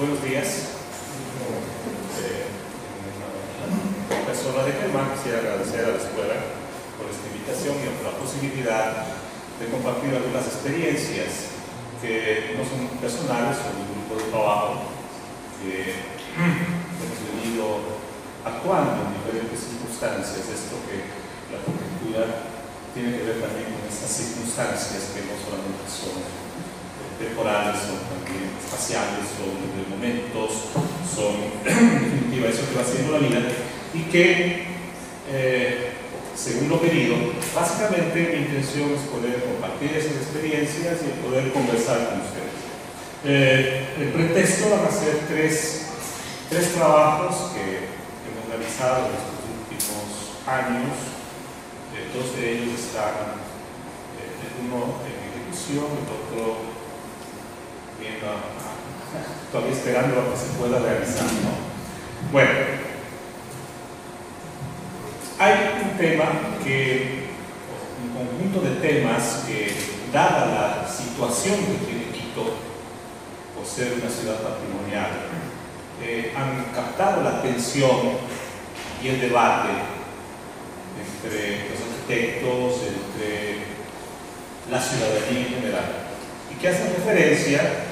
Buenos días. Persona de Germán, quisiera agradecer a la escuela por esta invitación y por la posibilidad de compartir algunas experiencias que no son personales, son un grupo de trabajo que hemos venido actuando en diferentes circunstancias. Esto que la arquitectura tiene que ver también con estas circunstancias que no solamente son temporales, son también espaciales, son de momentos, son en definitiva eso que va haciendo la vida y que según lo pedido, básicamente mi intención es poder compartir esas experiencias y poder conversar con ustedes. El pretexto van a ser tres trabajos que hemos realizado en estos últimos años. Dos de ellos están, uno en ejecución, el otro todavía esperando a que se pueda realizar, ¿no? Bueno, hay un tema un conjunto de temas que, dada la situación que tiene Quito por ser una ciudad patrimonial, han captado la atención y el debate entre los arquitectos, entre la ciudadanía en general, y que hacen referencia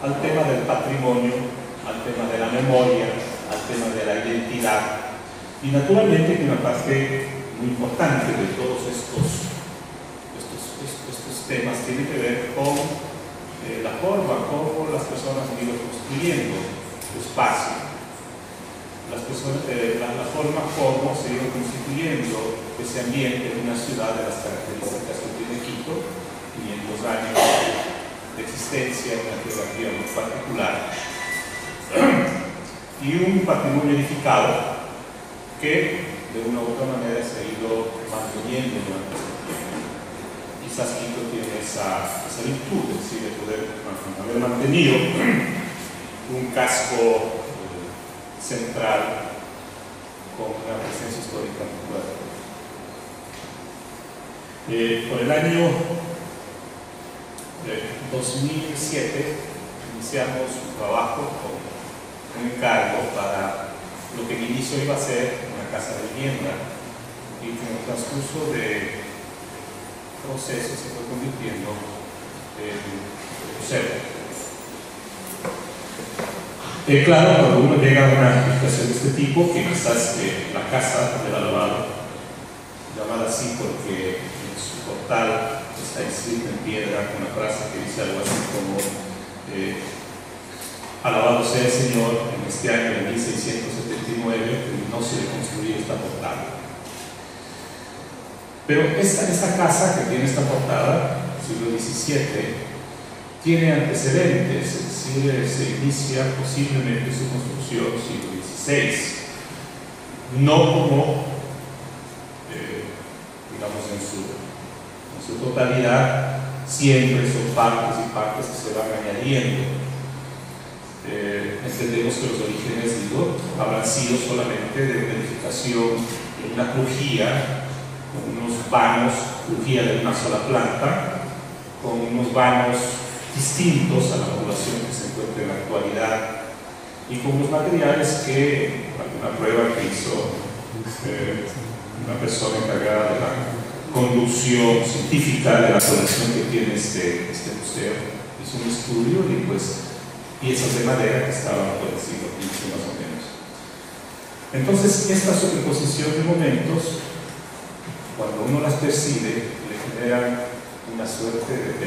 al tema del patrimonio, al tema de la memoria, al tema de la identidad, y naturalmente que una parte muy importante de todos estos temas tiene que ver con la forma como las personas han ido construyendo su espacio, la forma como se ha ido constituyendo ese ambiente en una ciudad de las características que tiene Quito, 500 años de existencia, una geografía muy particular, y un patrimonio edificado que de una u otra manera se ha ido manteniendo durante este tiempo. Quizás Quito tiene esa virtud, es decir, de poder haber mantenido un casco central con una presencia histórica muy fuerte. Por el año 2007 iniciamos un trabajo con un encargo para lo que en inicio iba a ser una casa de vivienda y que en el transcurso de procesos se fue convirtiendo en museo. Claro, cuando uno llega a una edificación de este tipo, que quizás la casa del alabado, llamada así porque en su portal está escrita en piedra con una frase que dice algo así como alabado sea el Señor, en este año de 1679 terminóse de construir esta portada. Pero esta casa que tiene esta portada, siglo XVII, tiene antecedentes, es decir, se inicia posiblemente su construcción siglo XVI, no como, digamos, en su totalidad, siempre son partes y partes que se van añadiendo. Entendemos que los orígenes, habrán sido solamente de una edificación en una crujía, con unos vanos, crujía de una sola planta, con unos vanos distintos a la población que se encuentra en la actualidad y con los materiales que, alguna prueba que hizo una persona encargada de la conducción científica de la colección que tiene este museo, hizo un estudio y pues piezas de madera que estaban por el siglo XV más o menos. Entonces esta superposición de momentos, cuando uno las percibe, le generan una suerte de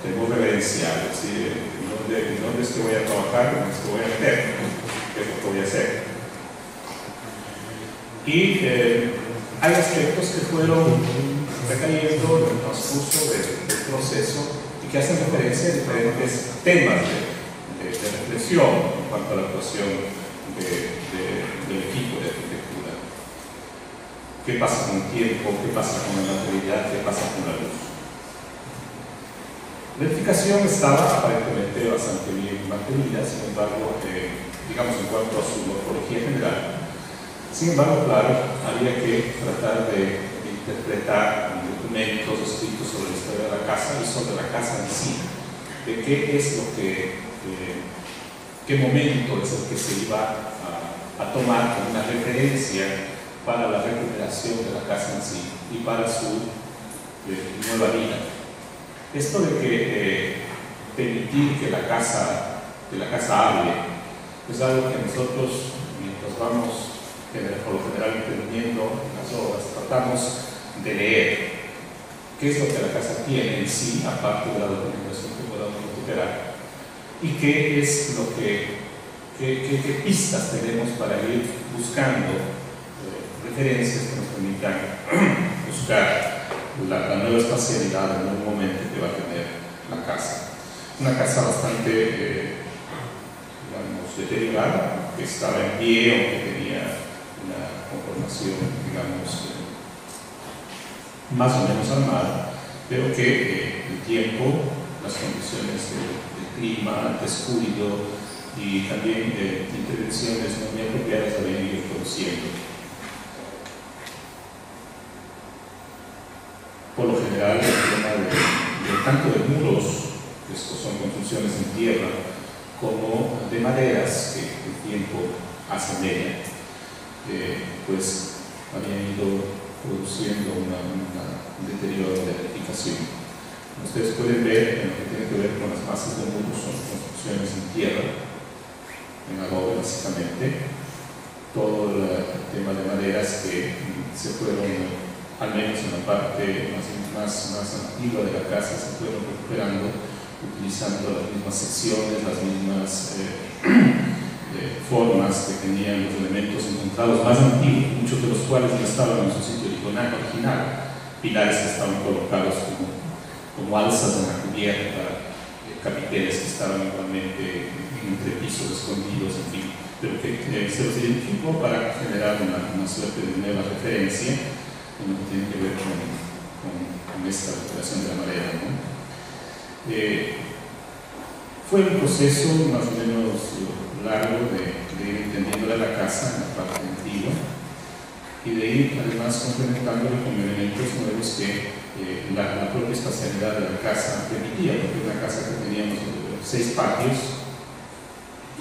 temor reverencial, es decir, ¿en dónde es que voy a trabajar? ¿Dónde es que voy a meter? ¿Qué es lo que voy a hacer? Y hay aspectos que fueron recayendo en el transcurso del proceso y que hacen referencia a diferentes temas de reflexión en cuanto a la actuación del equipo de arquitectura. ¿Qué pasa con el tiempo? ¿Qué pasa con la materialidad? ¿Qué pasa con la luz? La edificación estaba aparentemente bastante bien mantenida, sin embargo, digamos en cuanto a su morfología general. Sin embargo, claro, había que tratar de interpretar documentos escritos sobre la historia de la casa y sobre la casa en sí, de qué es lo que qué momento es el que se iba a tomar como una referencia para la recuperación de la casa en sí y para su nueva vida. Esto de que permitir que la casa hable es algo que nosotros, mientras vamos por lo general entendiendo las obras, tratamos de leer qué es lo que la casa tiene en sí, aparte de la documentación que podamos recuperar, y qué es lo qué pistas tenemos para ir buscando referencias que nos permitan buscar la nueva espacialidad, el nuevo momento que va a tener la casa. Una casa bastante, digamos, deteriorada, que estaba en pie o que tenía una conformación, digamos, más o menos armada, pero que el tiempo, las condiciones del clima, el descuido y también intervenciones no muy apropiadas habían ido produciendo. Por lo general, el tema tanto de muros, que son construcciones en tierra, como de maderas que el tiempo hace media, pues habían ido produciendo un deterioro de la edificación. Ustedes pueden ver en lo que tiene que ver con las masas de muros, son construcciones en tierra, en adobe básicamente, todo el tema de maderas que se fueron, al menos en la parte más antigua de la casa, se fueron recuperando utilizando las mismas secciones, las mismas formas que tenían los elementos encontrados más antiguos, muchos de los cuales no estaban en su sitio original, pilares que estaban colocados como alzas en la cubierta, capiteles que estaban igualmente entre pisos escondidos, en fin, pero que se los identificó para generar una suerte de nueva referencia en lo que tiene que ver con esta recuperación de la madera, ¿no? Fue un proceso más o menos largo de ir entendiendo la casa en la parte antigua y de ir además complementándolo con elementos nuevos que la propia espacialidad de la casa permitía, porque era una casa que teníamos 6 patios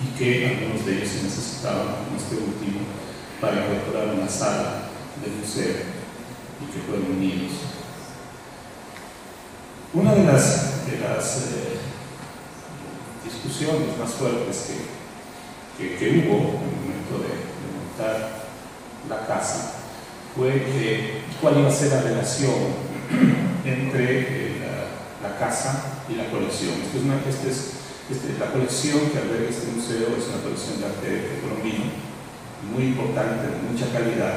y que algunos de ellos se necesitaban, como este último, para incorporar una sala de museo y que fueron unidos. Una de las discusiones más fuertes que hubo en el momento de montar la casa fue cuál iba a ser la relación entre la casa y la colección. La colección que alberga este museo es una colección de arte colombino muy importante, de mucha calidad.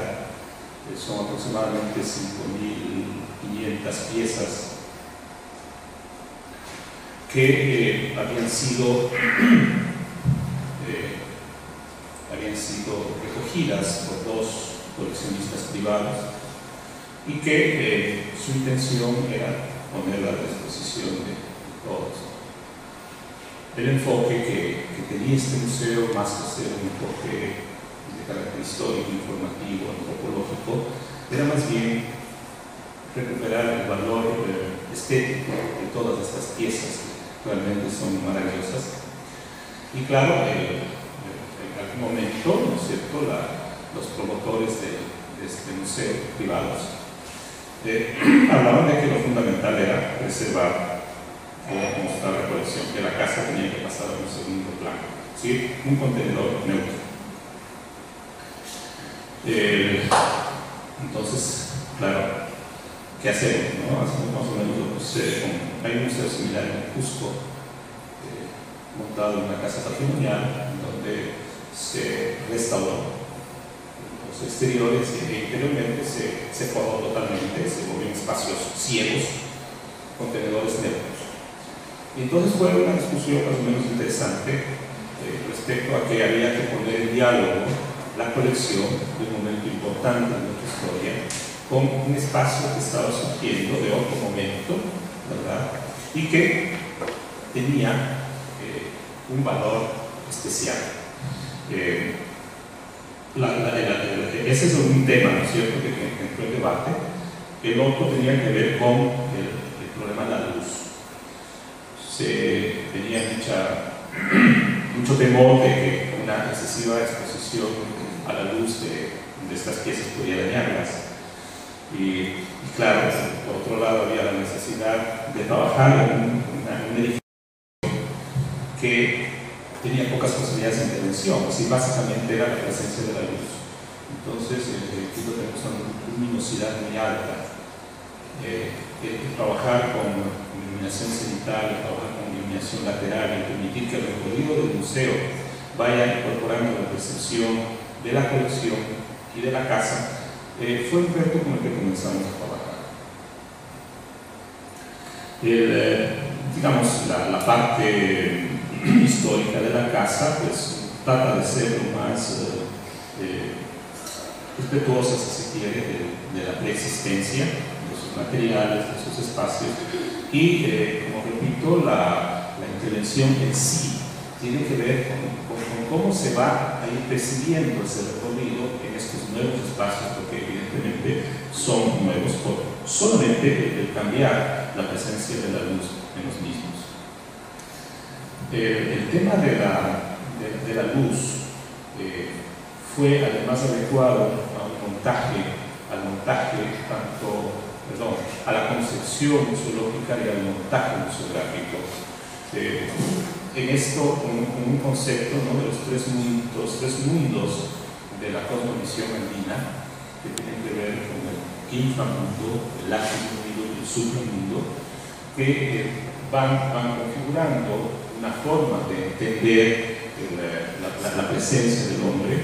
Son aproximadamente 5.500 piezas que habían sido recogidas por 2 coleccionistas privados y que su intención era ponerla a disposición de todos. El enfoque que tenía este museo, más que ser un enfoque de carácter histórico, informativo, antropológico, era más bien recuperar el valor estético de todas estas piezas que realmente son maravillosas. Y claro, en algún momento, ¿no es cierto?, los promotores de este museo privados hablaban de que lo fundamental era preservar o mostrar la colección, que la casa tenía que pasar a un segundo plano, ¿sí? Un contenedor neutro. Entonces, claro, ¿qué hacemos? ¿No? Hacemos más o menos lo que sucede hay un museo similar en Cusco, montado en una casa patrimonial, donde se restauró los exteriores y interiormente se forró totalmente, se volvieron espacios ciegos, contenedores neutros. Y entonces fue una discusión más o menos interesante respecto a que había que poner en diálogo la colección de un momento importante en nuestra historia con un espacio que estaba surgiendo de otro momento, ¿verdad? Y que tenía un valor especial. Ese es un tema, ¿no es cierto?, que entró en debate. El otro tenía que ver con el problema de la luz. Tenía mucha mucho temor de que una excesiva exposición a la luz de estas piezas podía dañarlas. Y claro, por otro lado había la necesidad de trabajar en un edificio que tenía pocas posibilidades de intervención, así básicamente era la presencia de la luz. Entonces el edificio tenemos una luminosidad muy alta. Trabajar con iluminación cenital, trabajar con iluminación lateral y permitir que el recorrido del museo vaya incorporando la percepción de la colección y de la casa, fue un reto con el que comenzamos a trabajar. Digamos, la parte histórica de la casa pues trata de ser lo más respetuosa, si se quiere, de la preexistencia, de sus materiales, de sus espacios, y como repito, la intervención en sí tiene que ver con cómo se va a ir percibiendo ese recorrido en estos nuevos espacios, porque evidentemente son nuevos por solamente el cambiar la presencia de la luz en los mismos. El tema de la luz fue además adecuado a la concepción museológica y al montaje museográfico. En esto, con un concepto, ¿no?, de los tres mundos de la cosmovisión andina, que tienen que ver con el inframundo, el agimundo y el supramundo, que van configurando una forma de entender la presencia del hombre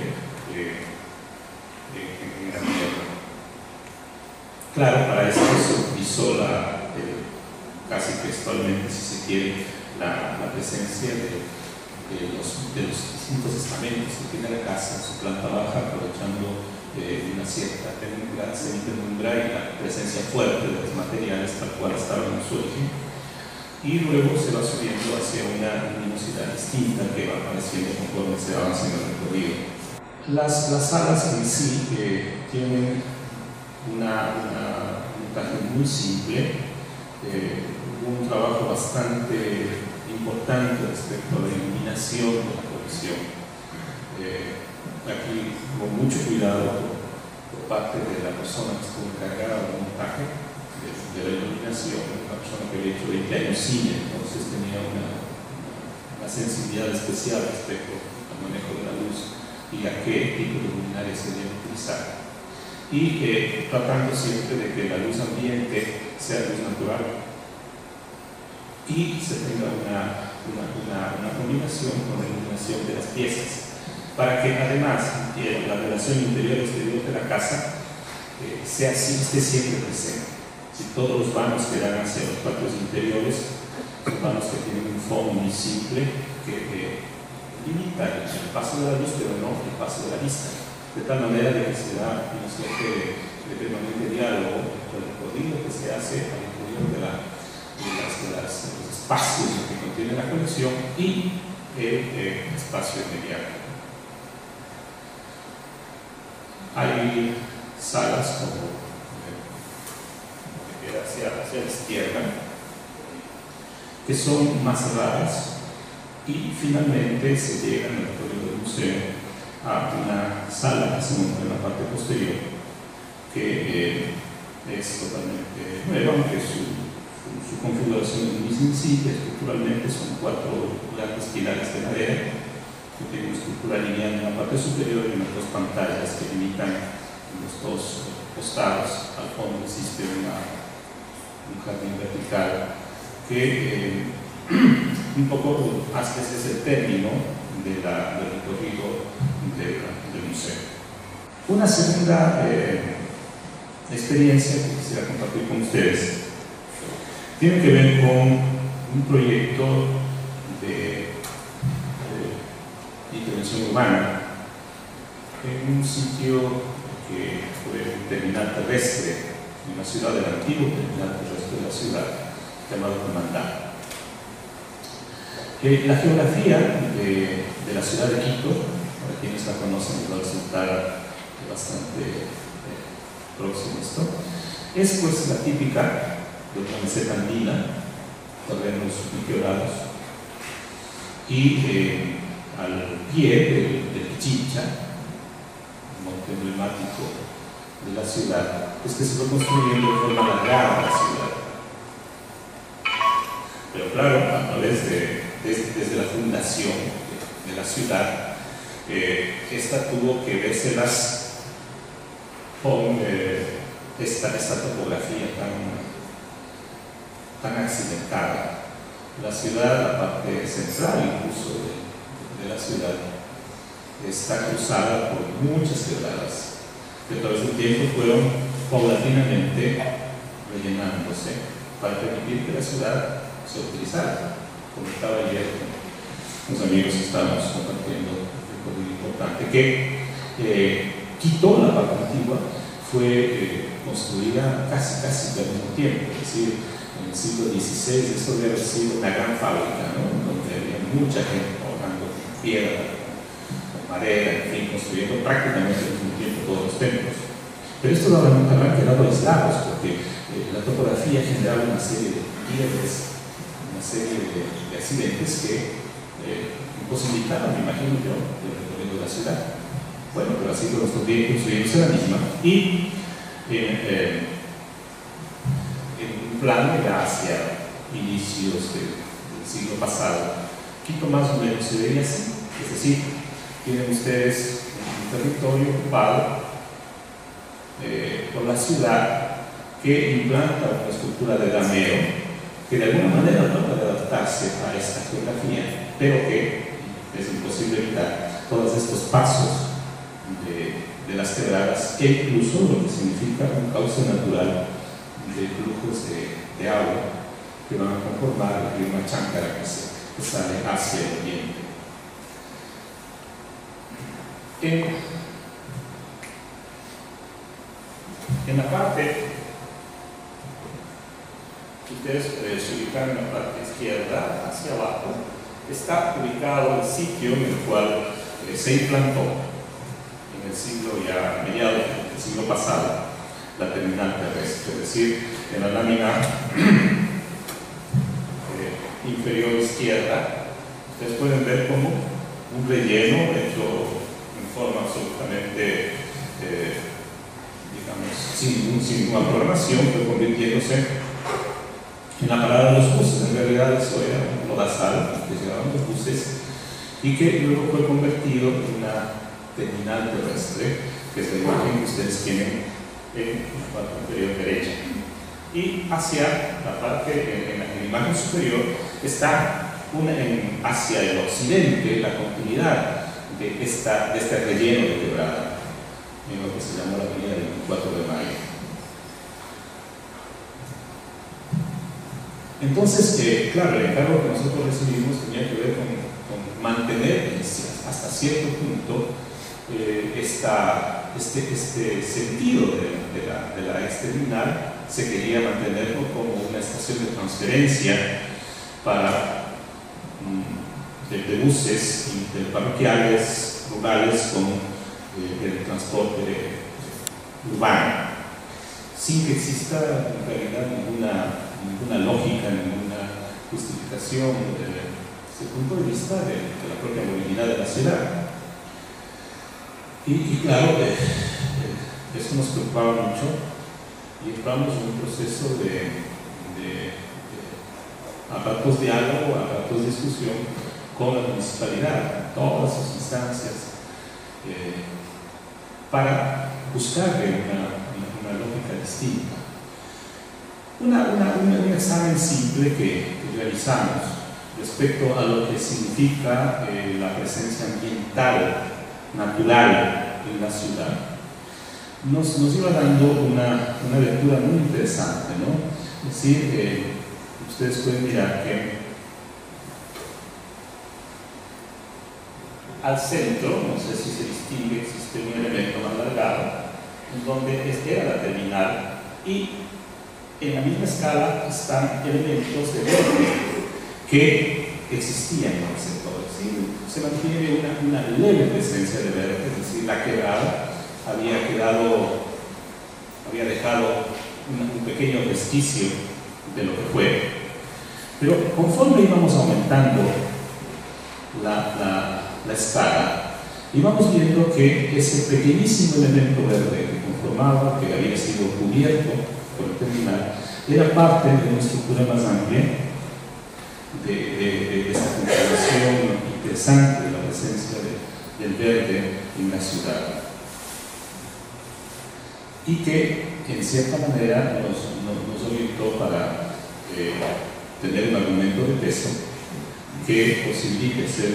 en la tierra. Claro, para esto se utilizó casi textualmente, si se quiere, la presencia de los distintos estamentos que tiene la casa en su planta baja, aprovechando una cierta penumbra, semipenumbra y la presencia fuerte de los materiales tal cual estaban en su origen, y luego se va subiendo hacia una luminosidad distinta que va apareciendo conforme se avanza en el recorrido. Las salas en sí tienen un montaje muy simple. Hubo un trabajo bastante importante respecto a la iluminación de la colección. Aquí hubo mucho cuidado por parte de la persona que estuvo encargada del montaje de la iluminación, una persona que había hecho 20 años cine, entonces tenía una sensibilidad especial respecto al manejo de la luz y a qué tipo de luminaria se debe utilizar. Y tratando siempre de que la luz ambiente sea luz natural y se tenga una combinación con la iluminación de las piezas, para que además la relación interior-exterior de la casa esté siempre presente. Si todos los vanos que dan hacia los patios interiores son vanos que tienen un fondo muy simple que limita el paso de la luz, pero no el paso de la vista, de tal manera de que se da una suerte de permanente diálogo entre el recorrido que se hace al interior de los espacios que contiene la colección y el espacio inmediato. Hay salas como hacia la izquierda, que son más cerradas, y finalmente se llega en el recorrido del museo a una sala que se monta en la parte posterior, que es totalmente nueva, aunque su configuración es muy sencilla. Estructuralmente son 4 grandes pilares de madera que tienen una estructura lineal en la parte superior y unas 2 pantallas que limitan los 2 costados. Al fondo existe un jardín vertical que un poco hace ese el término del recorrido del museo. Una segunda experiencia que quisiera compartir con ustedes tiene que ver con un proyecto de intervención urbana en un sitio que fue un terminal terrestre en la ciudad, del antiguo terminal terrestre de la ciudad, llamado Comandá. La geografía de la ciudad de Quito, para quienes la conocen, les va a resultar bastante próximo a esto, es pues la típica de una meseta andina, terrenos meteorados, y al pie del Pichincha, monte emblemático de la ciudad, es que se fue construyendo de forma alargada la ciudad. Pero claro, a través desde la fundación de la ciudad, esta tuvo que vérselas con esta topografía tan accidentada. La ciudad, la parte central incluso de la ciudad, está cruzada por muchas quebradas que a través del tiempo fueron paulatinamente rellenándose para permitir que la ciudad se utilizara. Como estaba ayer con los amigos que estábamos compartiendo un recorrido importante, que Quito, la parte antigua, fue construida casi al mismo tiempo, es decir, en el siglo XVI. Esto debe haber sido una gran fábrica, ¿no? Donde había mucha gente trabajando con piedra, con madera, en fin, construyendo prácticamente al mismo tiempo todos los templos. Pero estos habrán quedado aislados porque la topografía generaba una serie de quiebres, una serie de accidentes que imposibilitaban, me imagino yo, el recorrido de la ciudad. Bueno, pero así con nuestros días construyéndose la misma, y en un plan ya hacia inicios del siglo pasado, Quito más o menos se veía así. Es decir, tienen ustedes un territorio ocupado por la ciudad, que implanta una estructura de damero que de alguna manera trata de adaptarse a esta geografía, pero que es imposible evitar todos estos pasos de las quebradas, que incluso lo que significa un cauce natural de flujos de agua que van a conformar el río Machancara que sale hacia el oriente. En la parte, ustedes se ubican en la parte izquierda, hacia abajo, está ubicado el sitio en el cual se implantó en el siglo ya mediados del siglo pasado la terminal terrestre, es decir, en la lámina inferior izquierda. Ustedes pueden ver como un relleno hecho en forma absolutamente digamos, sin ninguna programación, fue convirtiéndose en la parada de los buses. En realidad eso era un lodazal que llevaban los buses y que luego fue convertido en una terminal terrestre, que es la imagen que ustedes tienen en la parte inferior derecha. Y hacia la parte, en la imagen superior, está hacia el occidente la continuidad de este relleno de quebrada, en lo que se llamó la avenida del 24 de mayo. Entonces, claro, el encargo que nosotros recibimos tenía que ver con mantener hasta cierto punto este sentido de la exterminal. Se quería mantenerlo como una estación de transferencia de buses parroquiales, rurales, con el transporte urbano, sin que exista en realidad ninguna lógica, ninguna justificación desde el punto de vista de la propia movilidad de la ciudad. Y claro, eso nos preocupaba mucho, y entramos en un proceso a ratos diálogo, a ratos discusión con la municipalidad, todas sus instancias, para buscarle una lógica distinta. Un examen simple que realizamos respecto a lo que significa la presencia ambiental natural en la ciudad nos iba dando una lectura muy interesante, ¿no? Es decir, ustedes pueden mirar que al centro, no sé si se distingue, existe un elemento más alargado, en donde era la terminal, y en la misma escala están elementos de verde que existían en el sector. ¿Sí? Se mantiene una leve presencia de verde, es decir, la quebrada había dejado un pequeño vesquicio de lo que fue, pero conforme íbamos aumentando la escala y vamos viendo que ese pequeñísimo elemento verde que conformaba, que había sido cubierto por el terminal, era parte de una estructura más amplia de esta configuración interesante de la presencia del verde en la ciudad, y que en cierta manera nos orientó para tener un argumento de peso que posibilite hacer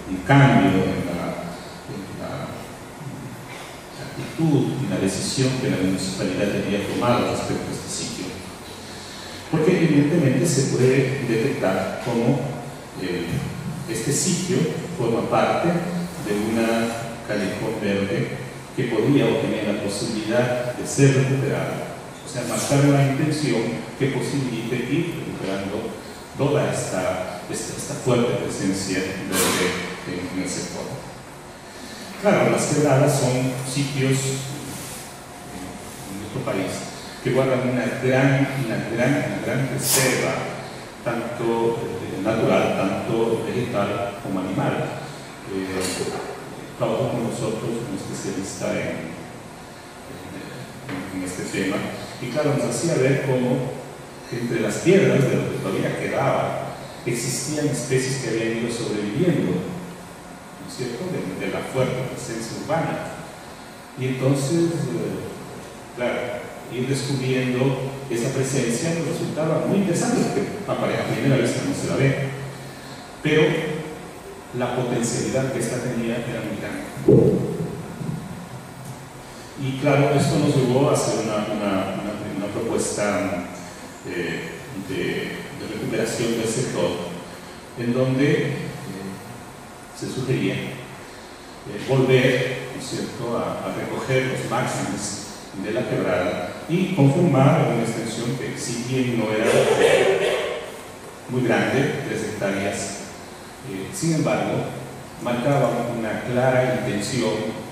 un cambio en la actitud y la decisión que la municipalidad había tomado respecto a este sitio. Porque evidentemente se puede detectar cómo este sitio forma parte de una callejón verde que podría obtener la posibilidad de ser recuperada, o sea, marcar una intención que posibilite ir recuperando toda esta fuerte presencia verde en el sector. Claro, las quebradas son sitios en nuestro país que guardan una gran reserva, tanto natural, tanto vegetal como animal. Trabajo con nosotros, un especialista en este tema, y claro, nos hacía ver cómo entre las piedras de lo que todavía quedaba existían especies que habían ido sobreviviendo, ¿no es cierto?, de la fuerte presencia urbana. Y entonces, claro, ir descubriendo esa presencia nos resultaba muy interesante, porque a primera vista no se la ve, pero la potencialidad que esta tenía era muy grande. Y claro, esto nos llevó a hacer una propuesta de recuperación del sector, en donde se sugería volver, ¿no es cierto?, a recoger los márgenes de la quebrada y conformar una extensión que, si bien no era muy grande, 3 hectáreas, sin embargo, marcaba una clara intención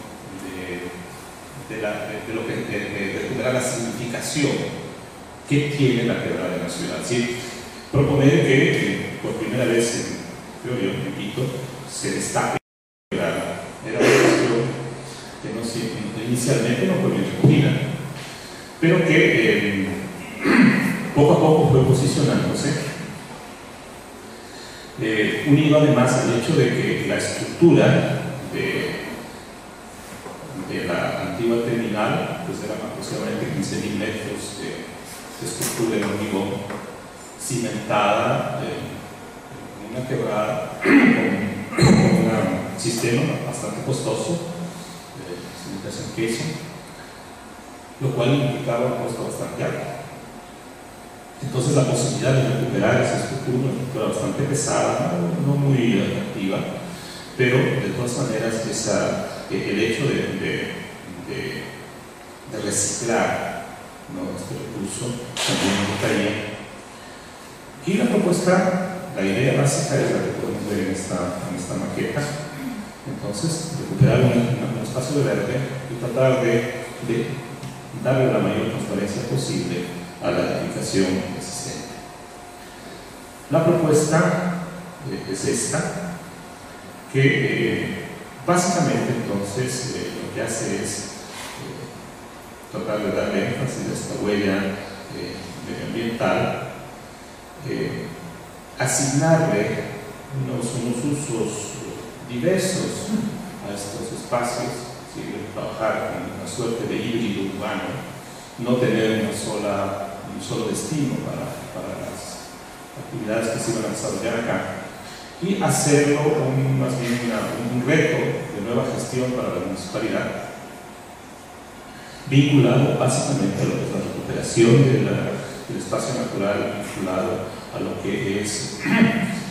de recuperar la significación que tiene la quebrada de la ciudad. ¿Sí? Proponer que por primera vez, creo yo, en Quito, se destaque la quebrada. Era una cuestión que inicialmente no fue bien recogida, pero que poco a poco fue posicionándose. Unido además al hecho de que la estructura de la antigua terminal pues era aproximadamente 15.000 metros de estructura en hormigón cimentada en una quebrada con un sistema bastante costoso de cimentación queso, lo cual implicaba un costo bastante alto. Entonces la posibilidad de recuperar esa estructura, una estructura bastante pesada, no muy atractiva, pero de todas maneras el hecho de reciclar, ¿no?, este recurso también importaría. Y la propuesta, la idea básica es la que podemos ver en esta maqueta. Entonces, recuperar un espacio de verde y tratar de darle la mayor transparencia posible a la edificación existente. La propuesta es esta, que básicamente entonces lo que hace es tratar de darle énfasis a esta huella medioambiental, asignarle unos usos diversos a estos espacios, ¿sí?, trabajar con una suerte de híbrido urbano, no tener un solo destino para las actividades que se iban a desarrollar acá, y hacerlo más bien un reto de nueva gestión para la municipalidad, vinculado básicamente a lo que es la recuperación del espacio natural, vinculado a lo que es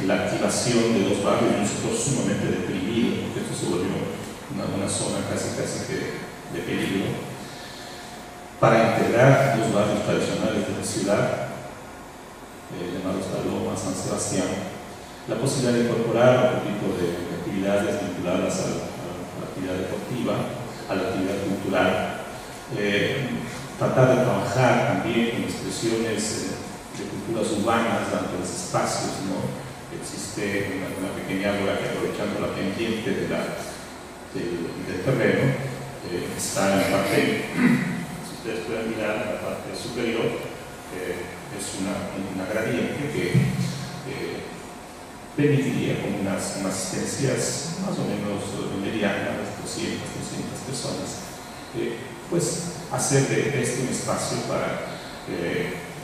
la activación de 2 barrios, un sector sumamente deprimido, porque esto se volvió una zona casi que de peligro, para integrar 2 barrios tradicionales de la ciudad, llamados La Loma, San Sebastián, la posibilidad de incorporar otro tipo de actividades vinculadas a la actividad deportiva, a la actividad cultural, tratar de trabajar también con expresiones de culturas urbanas, dándoles espacios, ¿no?, existe una pequeña ágora que, aprovechando la pendiente del terreno, está en la parte, si ustedes pueden mirar, en la parte superior, es una gradiente que permitiría con unas asistencias más o menos medianas, 200 personas, pues hacer de este un espacio para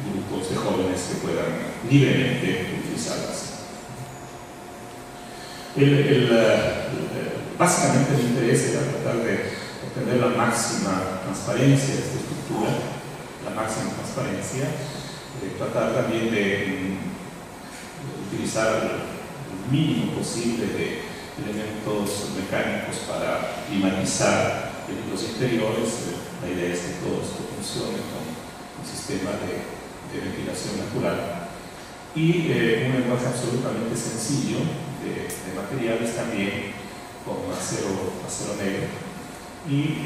grupos de jóvenes que puedan libremente utilizarlas. Básicamente el interés era tratar de obtener la máxima transparencia de esta estructura, la máxima transparencia, tratar también de utilizar el mínimo posible de elementos mecánicos para climatizar los interiores. La idea es que todo esto funcione con un sistema de ventilación natural y un lenguaje absolutamente sencillo de materiales también, con acero negro, y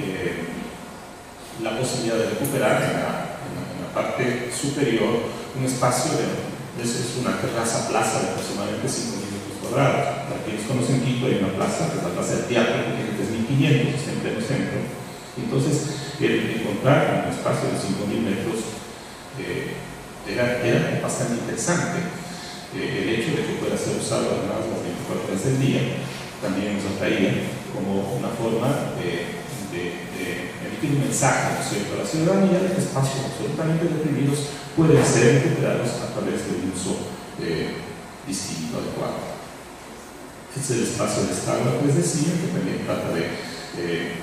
la posibilidad de recuperar en la parte superior un espacio es una terraza-plaza de aproximadamente 5.000 metros cuadrados. Para quienes conocen Quito, hay una plaza, que es la Plaza del Teatro, que tiene 3.500, está en pleno centro. Entonces, el encontrar un espacio de 5.000 metros era bastante interesante. El hecho de que pueda ser usado además las 24 horas del día también nos atraía como una forma de emitir un mensaje, ¿no es cierto?, a la ciudadanía de que espacios absolutamente deprimidos pueden ser recuperados a través de un uso distinto, adecuado. Este es el espacio de Estado que les decía, que también trata de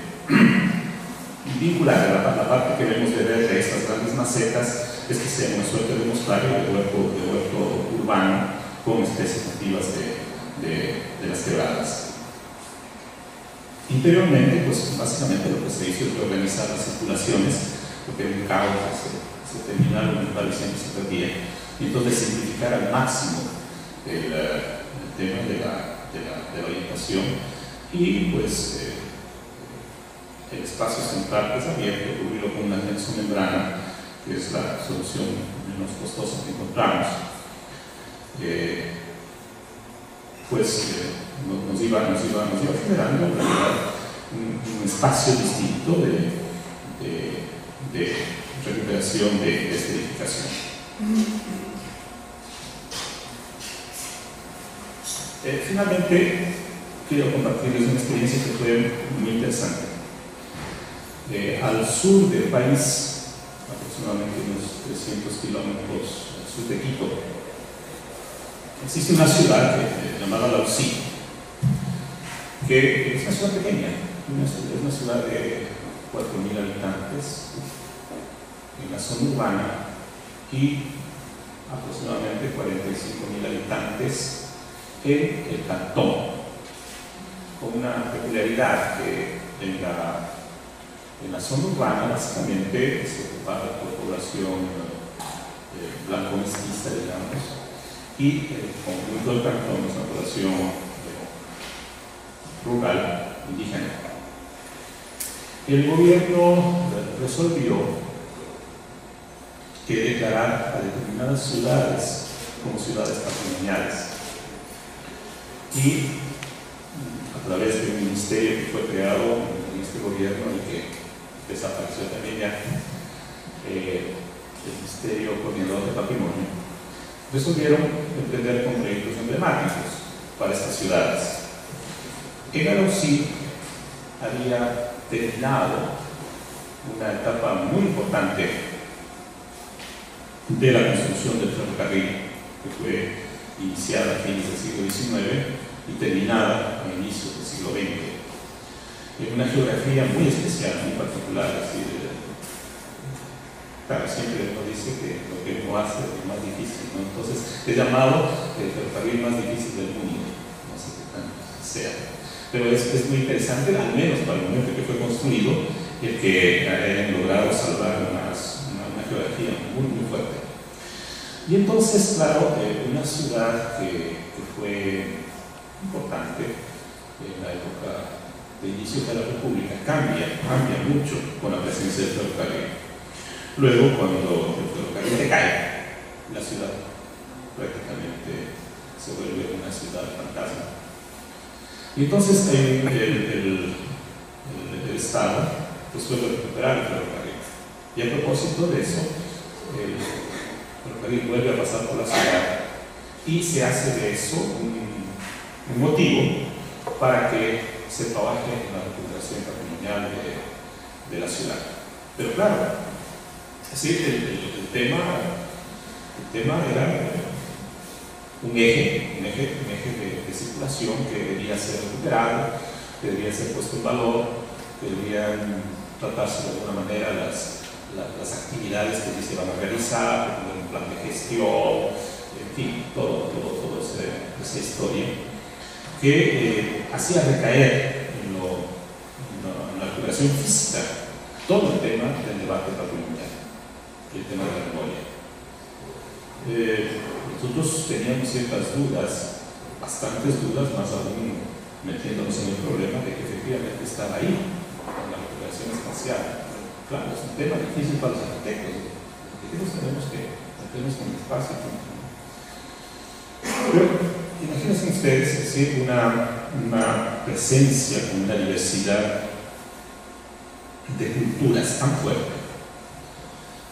vincular la parte que vemos de estas grandes macetas, es que sea una suerte de mostrario de huerto urbano con especies nativas de las quebradas. Interiormente, pues básicamente lo que se hizo es reorganizar las circulaciones, porque era un caos, se terminaron los y se perdía, y entonces simplificar al máximo el tema de la orientación, y pues el espacio central que es abierto, cubrirlo con una membrana, que es la solución menos costosa que encontramos. Nos iba generando en realidad un espacio distinto de recuperación de esterificación. Finalmente, quiero compartirles una experiencia que fue muy interesante. Al sur del país, aproximadamente unos 300 kilómetros al sur de Quito, existe una ciudad llamada La Usí, que es una ciudad pequeña, es una ciudad de 4.000 habitantes en la zona urbana y aproximadamente 45.000 habitantes en el cantón, con una peculiaridad que en la zona urbana básicamente se ocupaba por población blanco mestiza, digamos, y el conjunto del cantón es una población rural, indígena. El gobierno resolvió que declarar a determinadas ciudades como ciudades patrimoniales, y a través de un ministerio que fue creado en este gobierno y que desapareció también ya, el Ministerio Coordinador de Patrimonio, resolvieron emprender con proyectos emblemáticos para estas ciudades. En Arauzí había terminado una etapa muy importante de la construcción del ferrocarril, que fue iniciada a fines del siglo XIX y terminada a inicios del siglo XX. En una geografía muy especial, muy particular, es decir, claro, siempre uno dice que lo que uno hace es lo más difícil, ¿no? Entonces es llamado el ferrocarril más difícil del mundo, no sé qué tan sea, pero es muy interesante, al menos para el momento que fue construido, el que hayan logrado salvar una geografía muy fuerte. Y entonces, claro, una ciudad que fue importante en la época de inicio de la República cambia mucho con la presencia del ferrocarril. Luego, cuando el ferrocarril decae, la ciudad prácticamente se vuelve una ciudad fantasma. Y entonces el Estado resuelve recuperar el ferrocarril. Y a propósito de eso, el ferrocarril vuelve a pasar por la ciudad y se hace de eso un motivo para que se trabaje en la recuperación patrimonial de la ciudad. Pero claro, sí, el tema era un eje de circulación que debía ser recuperado, que debía ser puesto en valor, que debían tratarse de alguna manera las actividades que se iban a realizar, un plan de gestión, en fin, todo esa historia que hacía recaer en la recuperación física todo el tema del debate patrimonial, el tema de la memoria. Nosotros teníamos ciertas dudas, bastantes dudas, más aún metiéndonos en el problema de que efectivamente estaba ahí, en la recuperación espacial. Claro, es un tema difícil para los arquitectos. Los arquitectos tenemos que meternos con el espacio. Pero imagínense ustedes, es decir, una presencia con una diversidad de culturas tan fuerte,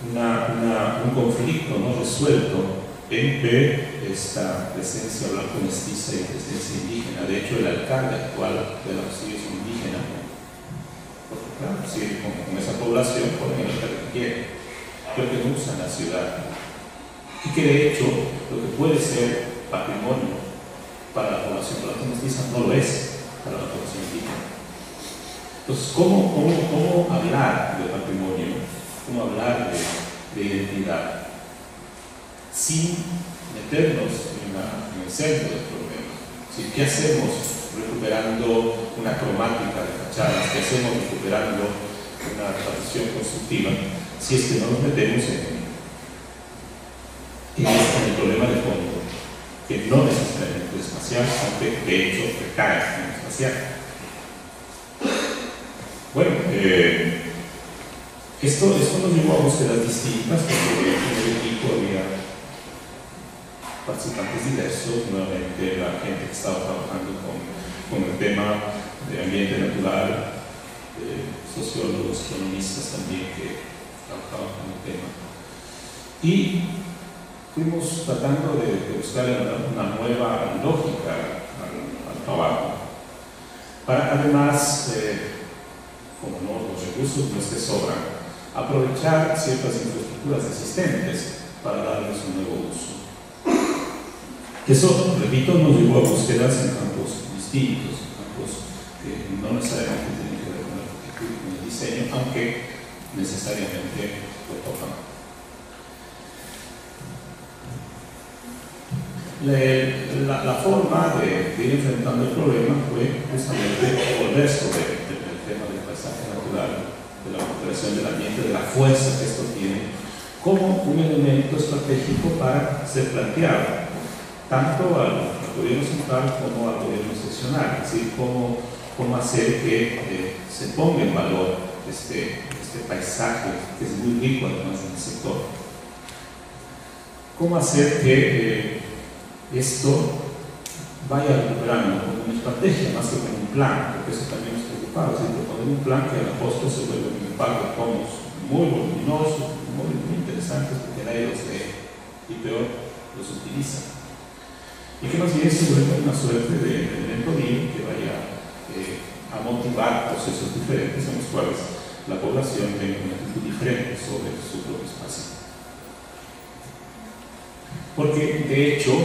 un conflicto no resuelto entre esta presencia blanco-mestiza y presencia indígena. De hecho, el alcalde actual de la ciudad es indígena, porque claro, sí, con esa población pueden hacer lo que quieren, pero que no usan la ciudad, y que de hecho lo que puede ser patrimonio para la población blanco-mestiza no lo es para la población indígena. Entonces, ¿cómo hablar de patrimonio? ¿Cómo hablar de identidad? Sin meternos en el centro del problema. ¿Sí? ¿Qué hacemos recuperando una cromática de fachadas? ¿Qué hacemos recuperando una tradición constructiva? Si es que no nos metemos en el problema de fondo, que no necesariamente es espacial, aunque de hecho recae en el espacial. Bueno, esto nos llevó a búsquedas distintas, porque en el equipo había participantes diversos, nuevamente la gente que estaba trabajando con el tema de ambiente natural, sociólogos, economistas también que trabajaban con el tema. Y fuimos tratando de buscar una nueva lógica al trabajo, para además, como no, los recursos no es que sobran, aprovechar ciertas infraestructuras existentes para darles un nuevo uso. Eso, repito, nos llevó a búsquedas en campos distintos, en campos que no necesariamente tienen que ver con la arquitectura y con el diseño, aunque necesariamente lo tocan. La forma de ir enfrentando el problema fue justamente volver sobre el tema del paisaje natural, de la recuperación del ambiente, de la fuerza que esto tiene, como un elemento estratégico para ser planteado, tanto al gobierno central como al gobierno seccional, es decir, cómo hacer que se ponga en valor este paisaje, que es muy rico además en el sector. Cómo hacer que esto vaya recuperando como una estrategia más que como un plan, porque eso también nos preocupaba, es decir, proponer un plan que a la postre se vuelve un par de tomos muy voluminosos, muy interesantes, porque nadie los lee y peor los utiliza. Y que más bien se vuelve una suerte de elemento vivo que vaya a motivar procesos diferentes en los cuales la población tenga una actitud diferente sobre su propio espacio. Porque de hecho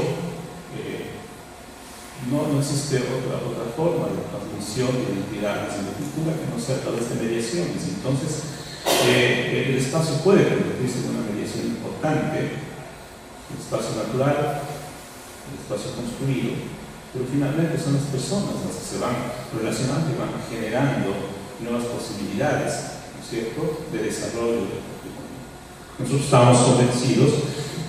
no existe otra forma de transmisión de identidades en la cultura que no sea a través de mediaciones. Entonces, el espacio puede convertirse en una mediación importante, el espacio natural, el espacio construido, pero finalmente son las personas las que se van relacionando y van generando nuevas posibilidades, ¿no es cierto?, de desarrollo del patrimonio. Nosotros estamos convencidos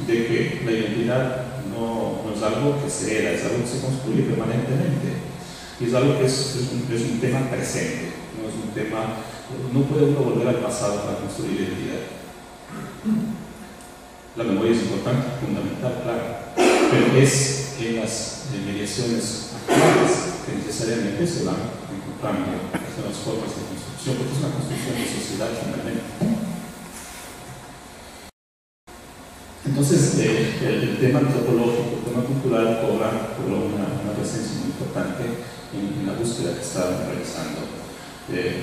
de que la identidad no es algo que se hereda, es algo que se construye permanentemente, y es algo que es un tema presente, no es un tema, no puede uno volver al pasado para construir identidad. La memoria es importante, fundamental, claro, pero es en las mediaciones actuales que necesariamente se van encontrando en las formas de construcción, porque es una construcción de sociedad finalmente. Entonces, el tema antropológico, el tema cultural cobra una presencia muy importante en la búsqueda que estábamos realizando,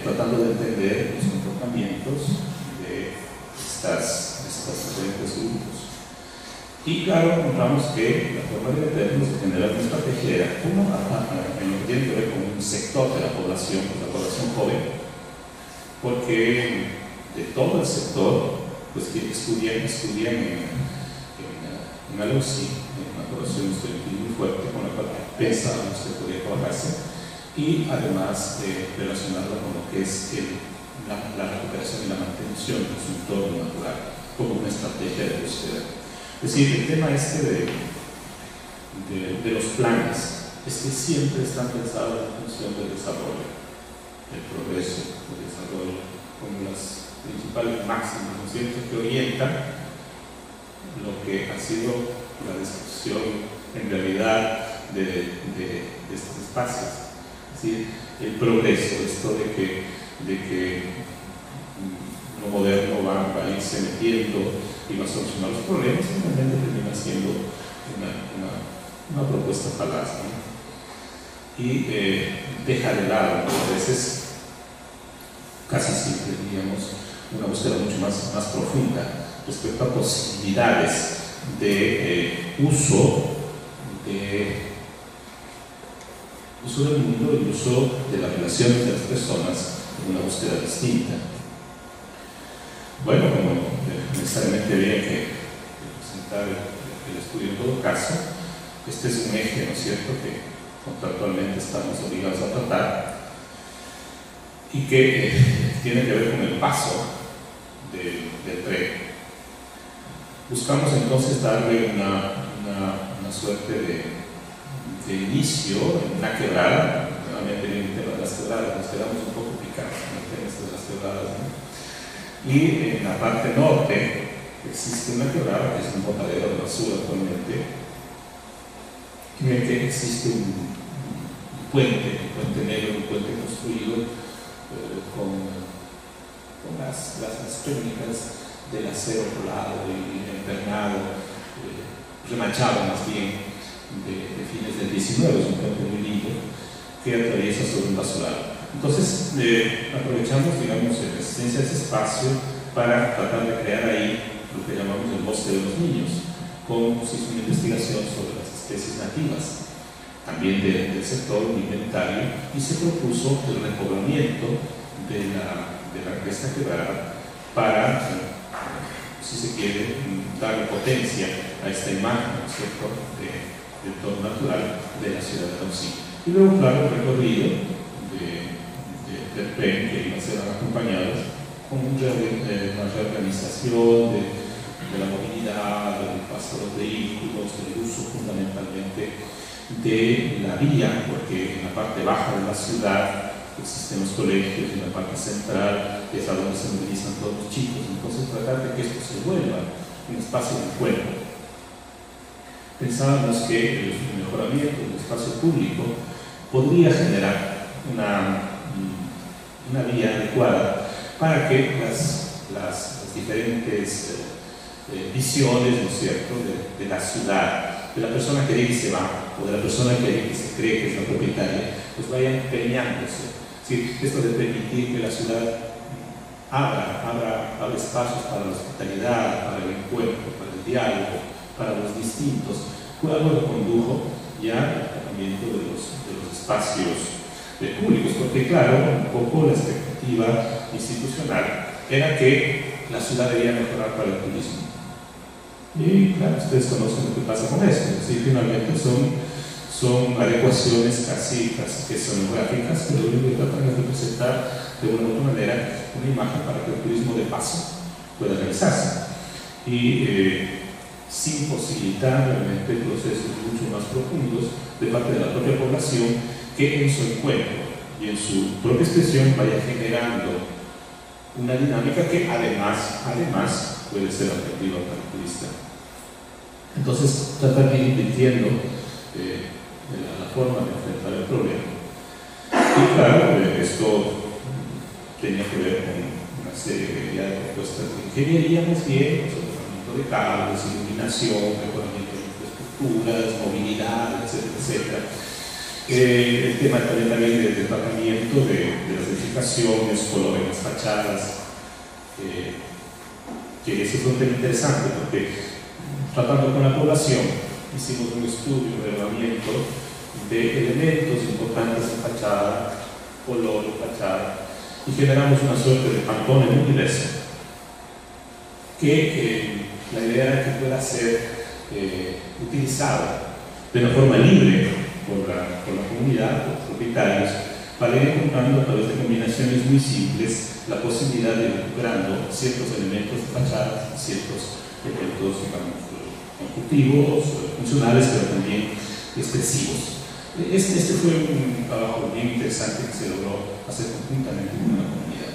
tratando de entender los comportamientos de estos diferentes grupos. Y claro, encontramos que la forma de meternos, de generar una estrategia era, uno, en lo que tiene que ver con un sector de la población, pues la población joven, porque de todo el sector, pues que estudian en algo así, en una población estudiantil muy fuerte con la cual pensábamos que podía trabajarse, y además relacionarlo con lo que es la recuperación y la mantención de su entorno natural como una estrategia de búsqueda. Es decir, el tema de los planes es que siempre están pensados en función del desarrollo, el progreso, el desarrollo, como las principales máximas, ¿no es cierto?, que orientan lo que ha sido la descripción en realidad de estos espacios. Es decir, el progreso, esto de que lo moderno va a irse metiendo y va a solucionar los problemas, finalmente termina siendo una propuesta falaz, ¿no? Y deja de lado, a veces, casi siempre, diríamos, una búsqueda mucho más profunda respecto a posibilidades de uso del mundo y uso de las relaciones de las personas en una búsqueda distinta. Bueno, como necesariamente había que presentar el estudio en todo caso, este es un eje, ¿no es cierto?, que contractualmente estamos obligados a tratar y que tiene que ver con el paso del tren. Buscamos entonces darle una suerte de inicio en una quebrada. Nuevamente viene el tema de las quebradas, nos quedamos un poco picados en el tema de las quebradas, ¿no? Y en la parte norte existe una quebrada que es un botadero de basura actualmente, en el que existe un puente negro, un puente construido con las técnicas del acero colado y empernado, remachado más bien, de fines del 19, es un puente muy lindo que atraviesa sobre un basural. Entonces, aprovechamos, digamos, la existencia de ese espacio para tratar de crear ahí lo que llamamos el bosque de los niños, con una investigación sobre las especies nativas, también del sector alimentario, y se propuso el repoblamiento de esta quebrada para, si se quiere, darle potencia a esta imagen, ¿no es cierto?, del entorno natural de la ciudad de Alonsí. Y luego, claro, el recorrido del tren que iba a ser acompañado con una reorganización de la movilidad, del paso de los vehículos, del uso fundamentalmente de la vía, porque en la parte baja de la ciudad existen los colegios, y en la parte central es a donde se movilizan todos los chicos. Entonces, tratar de que esto se vuelva un espacio de encuentro. Pensábamos que el mejoramiento del espacio público podría generar una vía adecuada para que las diferentes visiones, ¿no es cierto?, de la ciudad, de la persona que llega y se va, o de la persona que se cree que es la propietaria, pues vayan permeándose. ¿Sí? Esto de permitir que la ciudad abra espacios para la hospitalidad, para el encuentro, para el diálogo, para los distintos, fue algo que condujo ya al tratamiento de los espacios públicos, porque claro, un poco la expectativa institucional era que la ciudad debía mejorar para el turismo. Y claro, ustedes conocen lo que pasa con esto, es decir, finalmente son adecuaciones casi que sonográficas, pero lo que tratan de representar de una u otra manera una imagen para que el turismo de paso pueda realizarse. Y sin posibilitar realmente procesos mucho más profundos de parte de la propia población que en su encuentro y en su propia expresión vaya generando una dinámica que además puede ser atractiva para el turista. Entonces, tratar de ir invirtiendo la forma de enfrentar el problema. Y claro, esto tenía que ver con una serie de propuestas de ingeniería, más bien, soterramiento de cables, iluminación, mejoramiento de infraestructuras, movilidad, etcétera, etcétera. El tema también del tratamiento de las edificaciones, color en las fachadas, que ese es un tema interesante porque tratando con la población hicimos un estudio, un relevamiento de elementos importantes en fachada, color en fachada, y generamos una suerte de pantone en universo que la idea era que pueda ser utilizado de una forma libre por la comunidad, por los propietarios, para ir encontrando a través de combinaciones muy simples la posibilidad de ir recuperando ciertos elementos de fachada, ciertos elementos, digamos, constructivos, funcionales, pero también expresivos. Este fue un trabajo bien interesante que se logró hacer conjuntamente con una comunidad.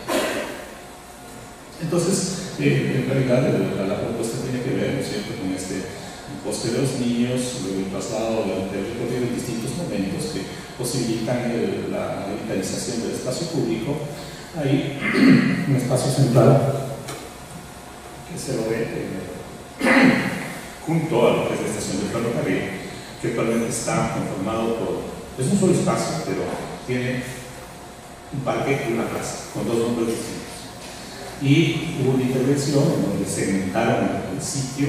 Entonces, en realidad, la propuesta tiene que ver, ¿no es cierto?, con este imposte de los niños, luego el traslado del recorrido en distintos momentos que posibilitan la revitalización del espacio público. Hay un espacio central que se lo ve junto a lo que es la estación del ferrocarril, que actualmente está conformado por, es un solo espacio, pero tiene un parque y una plaza, con dos nombres distintos. Y hubo una intervención en donde segmentaron el sitio,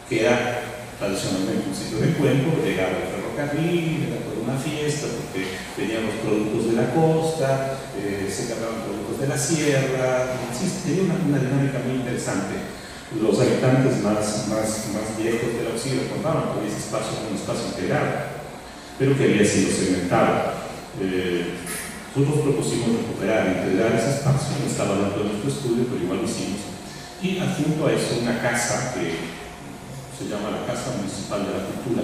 que era tradicionalmente un sitio de encuentro, llegaba el ferrocarril, era toda una fiesta, porque venían los productos de la costa, se cargaban productos de la sierra, sí, tenía una dinámica muy interesante. Los habitantes más viejos del auxilio contaban que ese espacio era un espacio integrado, pero que había sido segmentado. Nosotros propusimos recuperar, integrar ese espacio, no estaba dentro de nuestro estudio, pero igual lo hicimos. Y adjunto a eso una casa que se llama la Casa Municipal de la Cultura,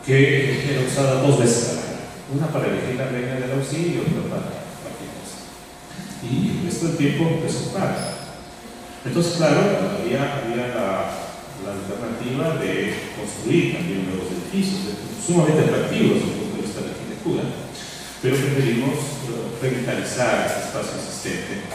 que era usada dos veces al año, una para elegir la reina del auxilio y otra para cualquier cosa. Y el resto del tiempo desocupada. Entonces, claro, había la alternativa de construir también nuevos edificios, sumamente atractivos desde el punto de vista de la arquitectura, pero preferimos revitalizar este espacio existente,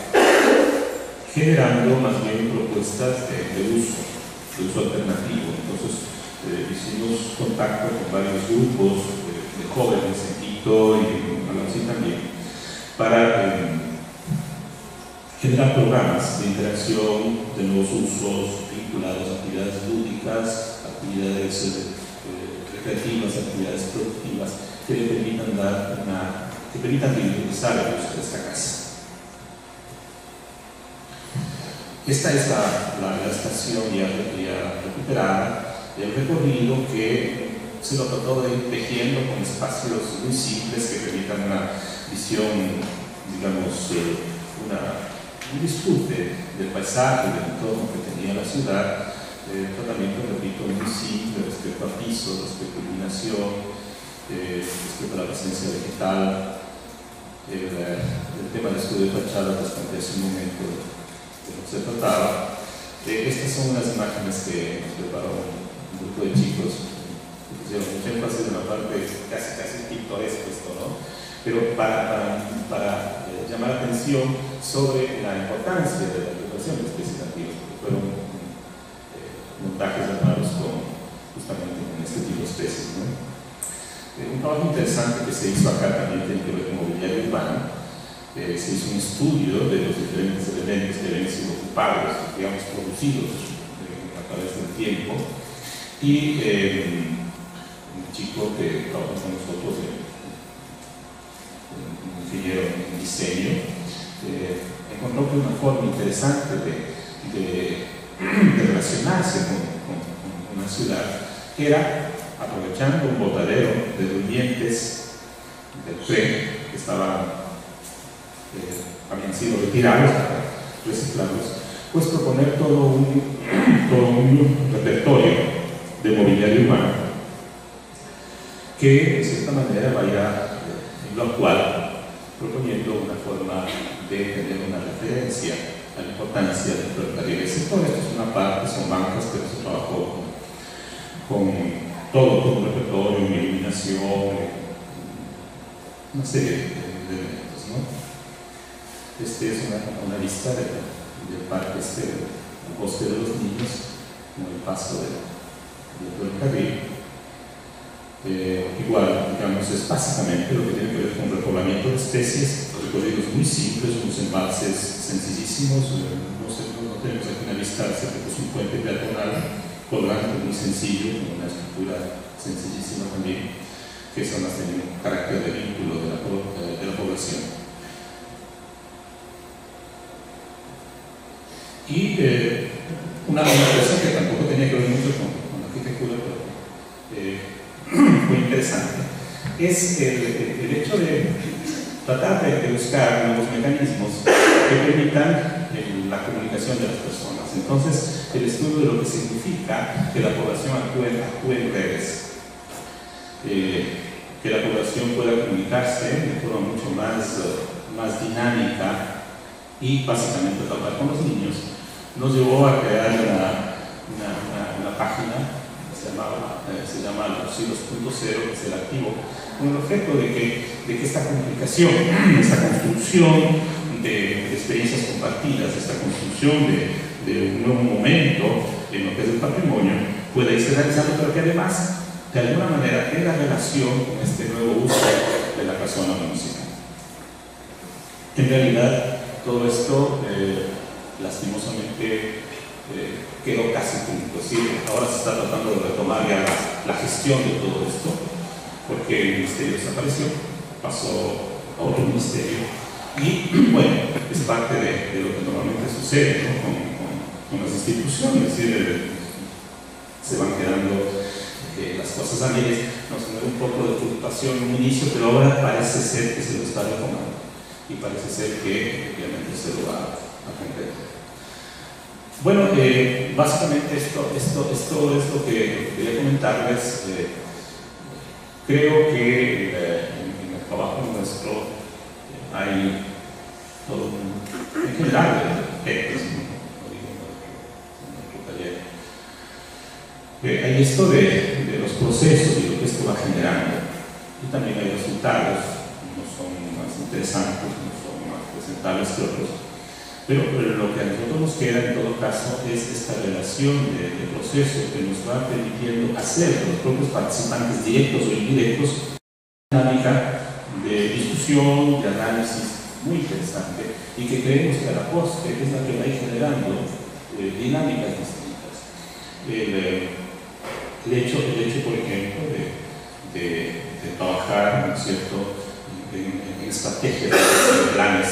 generando más bien propuestas de uso alternativo. Entonces, hicimos contacto con varios grupos de jóvenes en Quito y en Malawi también, para generar programas de interacción, de nuevos usos vinculados a actividades lúdicas, actividades recreativas, actividades productivas que le permitan que permitan utilizar el uso de esta casa. Esta es la estación ya recuperada, el recorrido que se lo trató de ir tejiendo con espacios muy simples que permitan una visión, digamos, un disfrute del paisaje, del entorno que tenía la ciudad, tratamiento, repito, muy simple respecto a piso, respecto a iluminación, respecto a la presencia vegetal, el tema del estudio de fachada que les conté hace un momento de lo que se trataba. Estas son unas imágenes que nos preparó un grupo de chicos que pusieron mucho énfasis en la parte casi pintoresca esto, ¿no? Pero para llamar la atención sobre la importancia de la preparación de especies nativas, porque fueron montajes armados justamente con este tipo de especies, ¿no? Un trabajo interesante que se hizo acá también tiene que ver con mobiliario urbano. Se hizo un estudio de los diferentes elementos que habían sido ocupados, digamos, producidos a través del tiempo, y un chico que trabajó con nosotros, un ingeniero en diseño, encontró que una forma interesante de relacionarse con una ciudad era aprovechando un botadero de durmientes del tren que habían sido retirados para reciclarlos, pues proponer todo un repertorio de mobiliario urbano que de cierta manera vaya en lo actual proponiendo una forma de tener una referencia a la importancia del ferrocarril. El sector, esto es una parte, son bancas, pero se trabajó con todo un repertorio, una iluminación, una serie de elementos, ¿no? Este es una vista del parque del Bosque de los Niños, con el paso del carril. Igual, digamos, es básicamente lo que tiene que ver con repoblamiento de especies, recorridos muy simples, unos embalses sencillísimos, no tenemos aquí una vista, se puso un puente peatonal colgante muy sencillo, con una estructura sencillísima también, que son las de un carácter de vínculo de la población. Y una cosa que tampoco tenía que ver mucho con la arquitectura, pero muy interesante, es el hecho de tratar de buscar nuevos mecanismos que permitan la comunicación de las personas. Entonces, el estudio de lo que significa que la población actúe en redes, que la población pueda comunicarse de forma mucho más dinámica y básicamente trabajar con los niños, nos llevó a crear una página que se llama Los Hilos 2.0, que es el activo, con el objeto de que esta comunicación, esta construcción de experiencias compartidas, esta construcción de un nuevo momento en lo que es el patrimonio, pueda irse realizando, pero que además, de alguna manera, tenga relación con este nuevo uso de la persona municipal. En realidad, todo esto, lastimosamente, quedó casi punto. ¿Sí? Ahora se está tratando de retomar ya la gestión de todo esto, porque el ministerio desapareció, pasó a otro ministerio, y bueno, es parte de lo que normalmente sucede, ¿no? con las instituciones, ¿sí? Se van quedando las cosas a medias. Nos genera un poco de preocupación en un inicio, pero ahora parece ser que se lo está retomando y parece ser que obviamente se lo va a concretar. Bueno, básicamente esto es lo que quería comentarles. Creo que en el trabajo nuestro hay todo en general hay esto de los procesos y lo que esto va generando, y también hay resultados, no son más interesantes, no son más presentables que otros. Pero lo que a nosotros nos queda en todo caso es esta relación de proceso que nos va permitiendo hacer los propios participantes directos o indirectos una dinámica de discusión, de análisis muy interesante, y que creemos que a la postre es la que va a ir generando dinámicas distintas. El hecho, por ejemplo, de trabajar, ¿no es cierto?, en estrategias, en planes,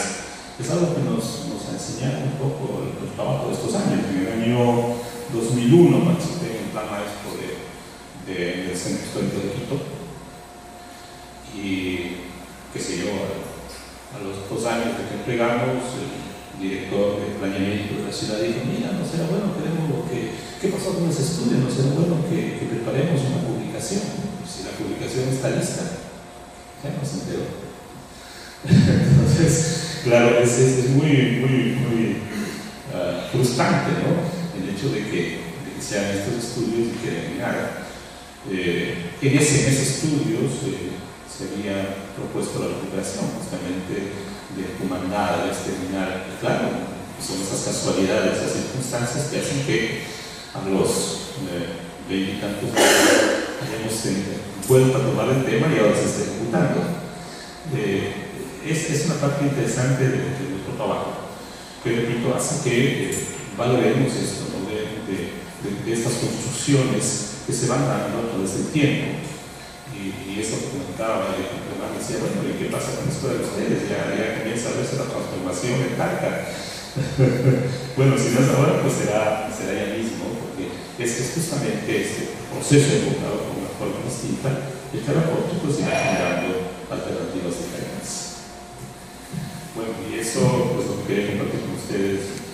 es algo que nos ha enseñado un poco el trabajo de estos años. En el año 2001 participé en el plan maestro del Centro Histórico de Quito, y qué sé yo, a los 2 años de que entregamos, el director de planeamiento de la ciudad dijo: mira, no será bueno, ¿qué pasó con ese estudio? No será bueno que preparemos una publicación. Si la publicación está lista, ya no se enteró. Entonces, claro, es muy frustrante, ¿no?, el hecho de que sean estos estudios y que terminara. En ese estudio se había propuesto la recuperación justamente de Cumaná, de exterminar. Y claro, son esas casualidades, esas circunstancias que hacen que a los 20 y tantos hayamos vuelto a tomar el tema y ahora se está ejecutando. Es una parte interesante de nuestro trabajo, que, repito, hace que valoremos esto, ¿no?, de estas construcciones que se van dando a través del tiempo. Y eso que comentaba, decía: bueno, ¿y qué pasa con esto de ustedes? Ya comienza a verse la transformación en Talca. Bueno, si no es ahora, pues será ya mismo, porque es justamente este proceso enfocado con una forma distinta, y cada aporte pues irá generando alternativas diferentes. Bueno, y eso pues lo que quería compartir con ustedes.